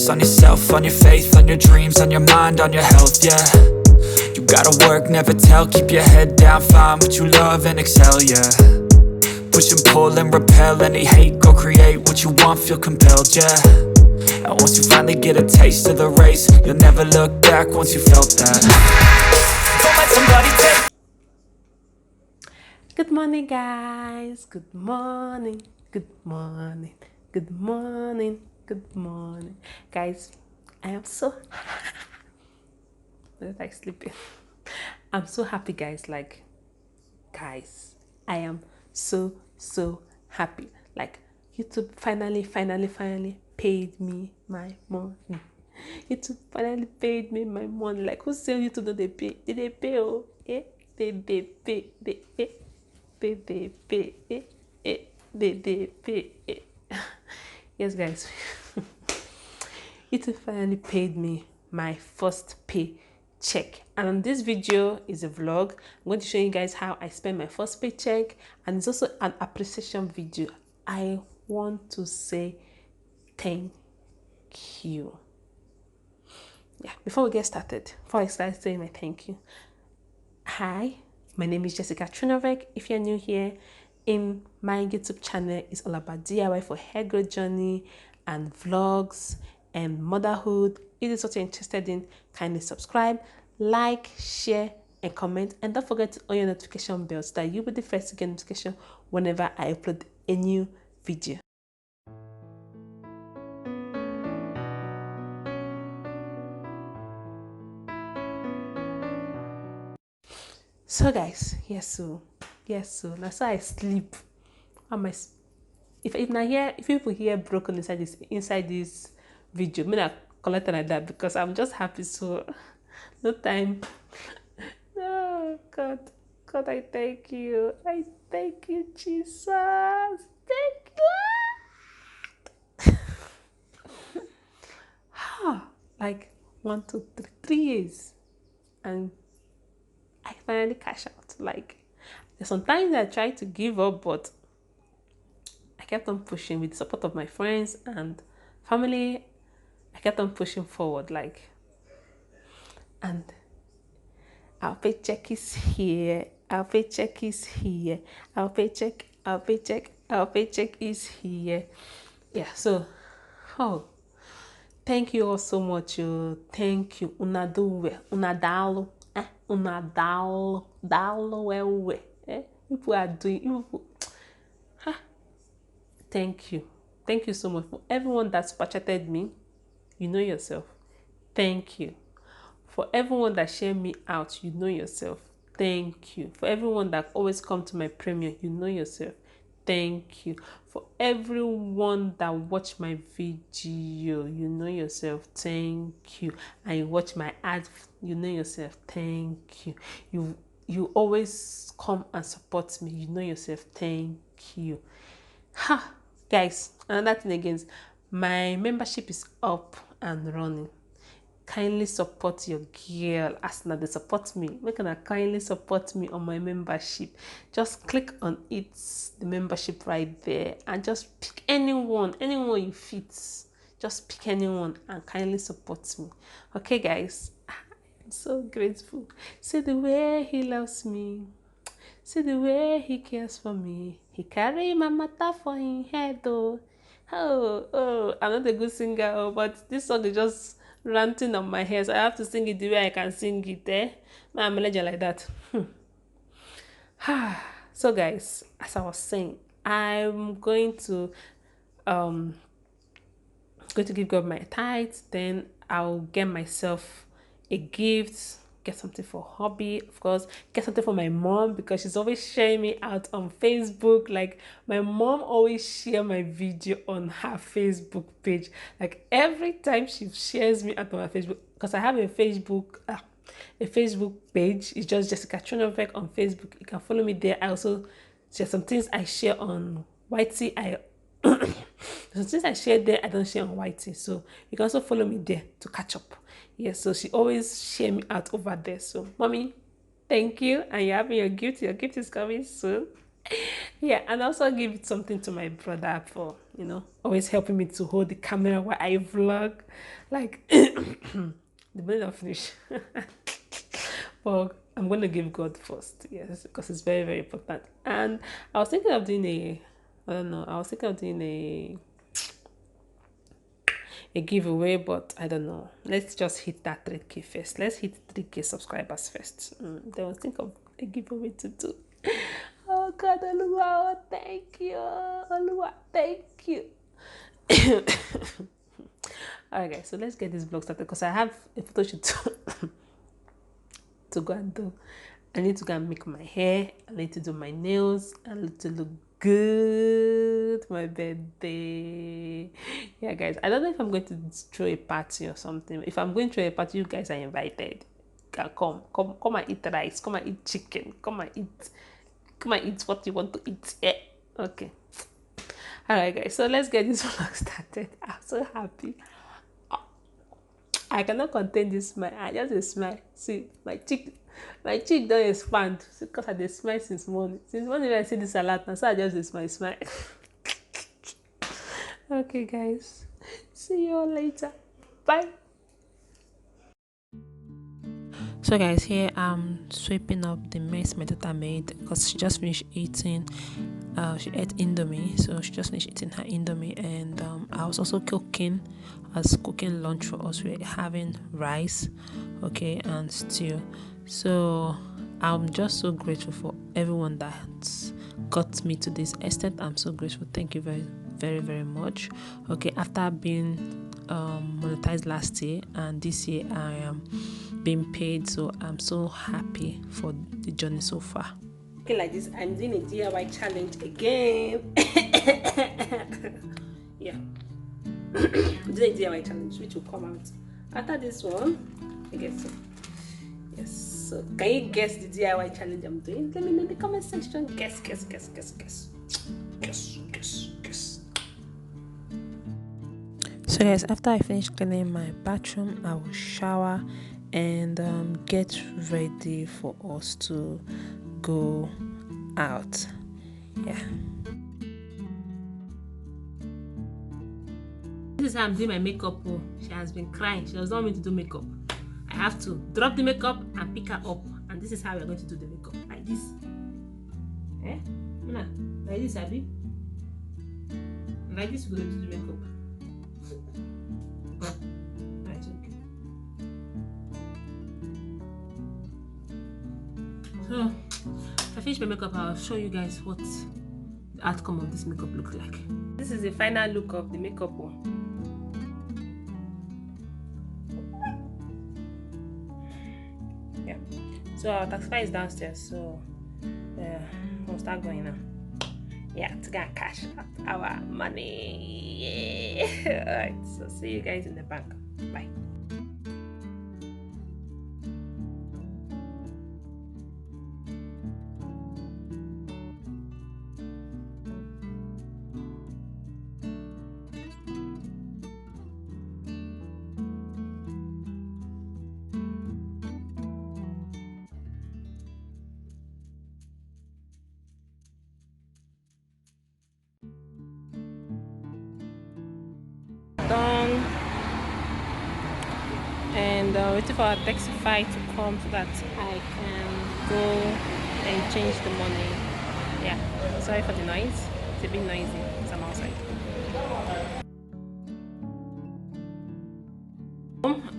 focus on yourself, on your faith, on your dreams, on your mind, on your health, yeah. You gotta work, never tell, keep your head down, find what you love and excel, yeah. Push and pull and repel any hate, go create what you want, feel compelled, yeah. And once you finally get a taste of the race, you'll never look back once you felt that. Don't let somebody take. Good morning, guys. Good morning. Good morning. Good morning. Good morning. Guys, I am so like sleeping. I'm so happy, guys. Like, guys, I am so happy. Like, YouTube finally paid me my money. YouTube finally paid me my money. Like, who say YouTube don't they pay? Did they pay? Oh, they pay. They pay. Yes, guys. YouTube finally paid me my first pay check, and on this video is a vlog. I'm going to show you guys how I spent my first paycheck, and it's also an appreciation video. I want to say thank you. Yeah, before we get started, before I start saying my thank you, hi, my name is Jessica Trinovek. If you're new here, in my YouTube channel is all about DIY for hair growth journey and vlogs and motherhood. If this is what you're interested in, kindly subscribe, like, share, and comment. And don't forget to on your notification bell so that you'll be the first to get notification whenever I upload a new video. So guys, yes, so that's why I sleep. If now here, if people hear broken inside this video, me not collect like that because I'm just happy. So no time. Oh God, I thank you. I thank you, Jesus. Thank you. Like 1, 2, 3 years, and I finally cash out. Like, sometimes I try to give up, but I kept on pushing with the support of my friends and family. I kept on pushing forward, like, and our paycheck is here. Our paycheck is here. Our paycheck is here. Yeah, so, oh, thank you all so much. Thank you. Unadalo. Dalo. People are doing. Thank you. Thank you so much for everyone that super chatted me. You know yourself. Thank you. For everyone that share me out, you know yourself. Thank you. For everyone that always come to my premiere, you know yourself. Thank you. For everyone that watch my video, you know yourself. Thank you. And you watch my ads, you know yourself. Thank you. You always come and support me, you know yourself. Thank you. Guys, another thing again, my membership is up and running. Kindly support your girl as now they support me. Make gonna kindly support me on my membership. Just click on it, the membership right there, and just pick anyone you fit. Just pick anyone and kindly support me. Okay, guys, I'm so grateful. See the way he loves me. See the way he cares for me. He carry my matter for his head, though. Oh, I'm not a good singer, but this song is just ranting on my head, so I have to sing it the way I can sing it, I'm a legend like that. So guys, as I was saying, I'm going to give God my tithes, then I'll get myself a gift, get something for hobby, of course, get something for my mom because she's always sharing me out on Facebook. Like, my mom always share my video on her Facebook page. Like, every time she shares me out on her Facebook, because I have a Facebook page. It's just Jessica Trinovek on Facebook. You can follow me there. I also share some things I share on YT. Since I share there, I don't share on YT, so you can also follow me there to catch up. Yes, so she always share me out over there. So, mommy, thank you, and you're having your gift is coming soon. Yeah, and also give something to my brother for you know, always helping me to hold the camera while I vlog. Like the minute I finish. But I'm going to give God first, yes, because it's very, very important. And I was thinking of doing I don't know, I was thinking of doing a giveaway, but I don't know. Let's just hit that 3K first. Let's hit 3K subscribers first. Then we'll think of a giveaway to do. Oh God, Oluwa, thank you. Oluwa, thank you. Alright guys, so let's get this vlog started because I have a photo shoot to go and do. I need to go and make my hair. I need to do my nails. I need to look good for my birthday. Yeah, guys. I don't know if I'm going to throw a party or something. If I'm going to throw a party, you guys are invited. Come and eat rice. Come and eat chicken. Come and eat what you want to eat. Yeah. Okay. All right, guys. So let's get this vlog started. I'm so happy. I cannot contain this smile. I just smile. See, my cheek don't expand because I just smile since morning. Since morning when I see this salad, now so I just smile. Okay, guys. See you all later. Bye. So guys, here I'm sweeping up the mess my daughter made because she just finished eating. She ate Indomie, so she just finished eating her Indomie, and I was also cooking. I was cooking lunch for us. We're having rice, okay, and stew. So I'm just so grateful for everyone that got me to this extent. I'm so grateful. Thank you very, very, very much. Okay, after being monetized last year, and this year I am being paid, so I'm so happy for the journey so far. Okay, like this, I'm doing a DIY challenge again. Yeah. Do a DIY challenge which will come out after this one, I guess so. Yes, so can you guess the DIY challenge I'm doing? Let me know in the comment section. Guess. So guys, after I finish cleaning my bathroom, I will shower and get ready for us to go out. Yeah. This is how I'm doing my makeup. Oh, she has been crying. She does not want me to do makeup. I have to drop the makeup and pick her up. And this is how we're going to do the makeup. Like this. Eh? Like this, Abby. Like this, we're going to do the makeup. Right, okay. So, if I finish my makeup, I'll show you guys what the outcome of this makeup looks like. This is the final look of the makeup. Oh. Yeah. So our taxify is downstairs, so we'll start going now. Yeah, to get cash out our money. Yeah. Alright, so see you guys in the bank. Bye. Done, and waiting for our taxify to come so that I can go and change the money. Yeah, sorry for the noise. It's a bit noisy because I'm outside.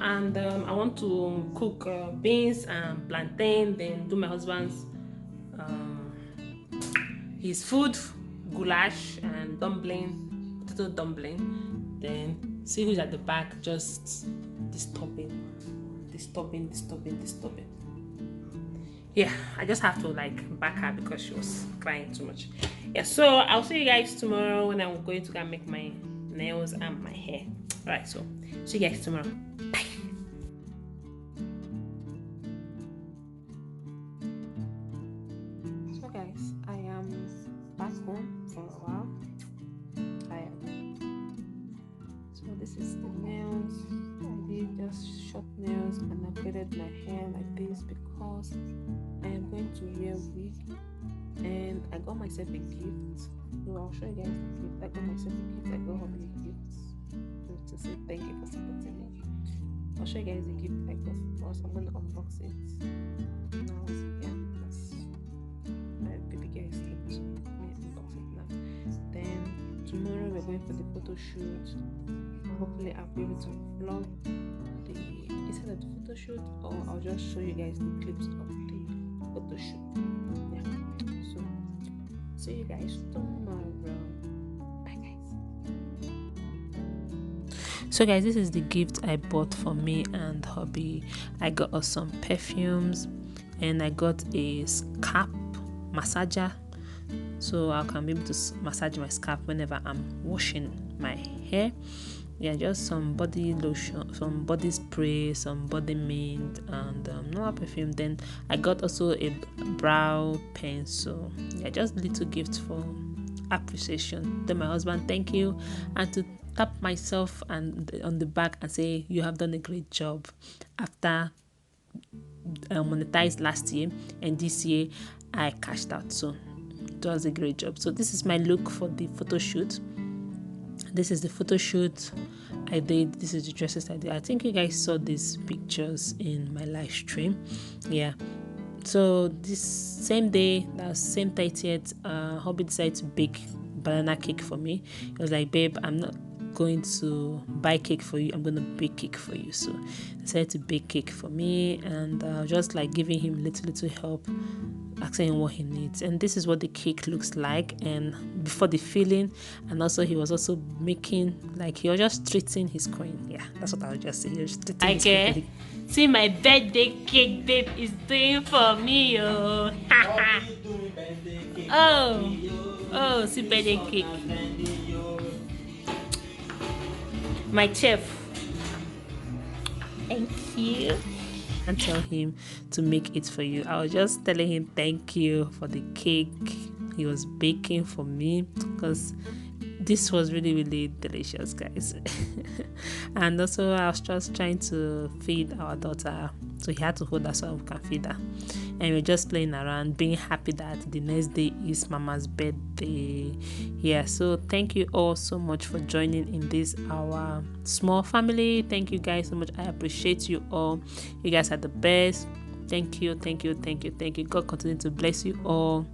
And I want to cook beans and plantain, then do my husband's his food, goulash and dumpling, potato dumpling. Then see who's at the back just disturbing. Yeah, I just have to like back her because she was crying too much. Yeah, so I'll see you guys tomorrow when I'm going to go and make my nails and my hair. Alright, so see you guys tomorrow. Bye. So guys, I am back home for a while. So this is the nails. I did just short nails and I braided my hair like this because I am going to wear wig, and I got myself a gift. So I'll show you guys the gift. I got myself a gift. I got hubby a gift to say thank you for supporting me. I'll show you guys the gift I got for us. I'm gonna unbox it now. Yeah, that's my baby girl is sleeping, so let me unbox it now. Then tomorrow we're going for the photo shoot. Hopefully I'll be able to vlog the inside of the photo shoot, or I'll just show you guys the clips of the photo shoot. Yeah. So see you guys tomorrow. Bye guys. So guys, this is the gift I bought for me and hubby. I got us some perfumes, and I got a scalp massager, so I can be able to massage my scalp whenever I'm washing my hair. Yeah, just some body lotion, some body spray, some body mint, and no perfume. Then I got also a brow pencil. Yeah, just little gifts for appreciation. Then my husband, thank you, and to tap myself and on the back and say you have done a great job after monetized last year, and this year I cashed out. So it was a great job. So this is my look for the photo shoot. This is the photo shoot I did. This is the dresses I did. I think you guys saw these pictures in my live stream. Yeah. So this same day, that same 30th, hubby decided to bake banana cake for me. It was like, babe, I'm not going to buy cake for you, I'm going to bake cake for you. So he decided to bake cake for me, and just like giving him little help, asking him what he needs. And this is what the cake looks like, and before the filling. And also he was also making, like, he was just treating his coin. Yeah, that's what I would just say. He was treating his coin. See my birthday cake babe is doing for me. Oh oh, see birthday cake. My chef, thank you. And tell him to make it for you. I was just telling him thank you for the cake he was baking for me, because this was really delicious, guys. And also I was just trying to feed our daughter, so he had to hold her so we can feed her. And we're just playing around, being happy that the next day is Mama's birthday. Yeah, so thank you all so much for joining in this our small family. Thank you guys so much. I appreciate you all. You guys are the best. Thank you. God continue to bless you all.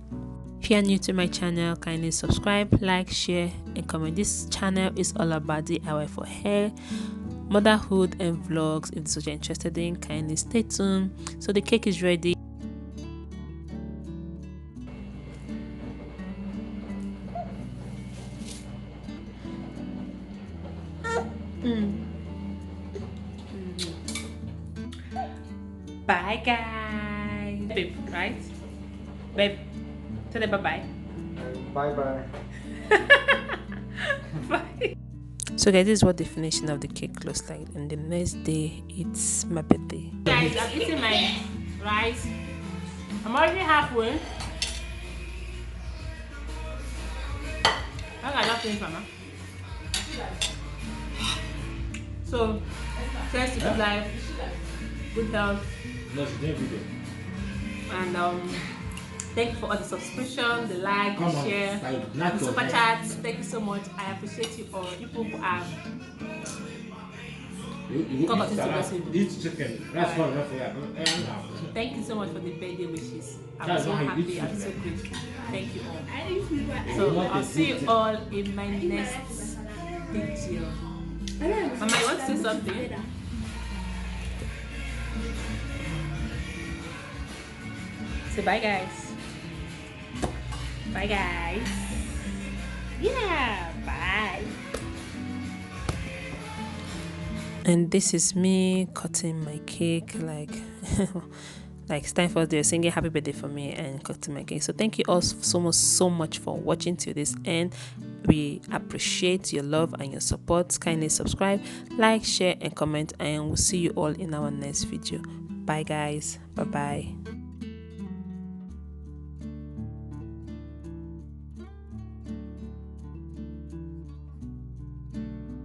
If you are new to my channel, kindly subscribe, like, share, and comment. This channel is all about DIY for hair, motherhood, and vlogs. If this is what you're interested in, kindly stay tuned. So the cake is ready. Bye guys. Babe, right? Babe, tell them bye-bye. Bye-bye. Bye. So guys, this is what the finishing of the cake looks like, and the next day it's my birthday. Guys, I'm eating my rice. I'm already halfway. I got nothing, Mama. So, thanks to good life, good health, and thank you for all the subscription, the like, the share, the super chats. Thank you so much. I appreciate you all. You people who have thank you so much for the birthday wishes. I'm so happy. I'm so grateful. Thank you all. So I'll see you all in my next video. Mama, you want to say something? Say bye, guys. Bye, guys. Yeah, bye. And this is me cutting my cake, like it's time for they're singing happy birthday for me and cutting my cake. So thank you all so much for watching till this end. We appreciate your love and your support. Kindly subscribe, like, share, and comment, and we'll see you all in our next video. Bye guys. Bye.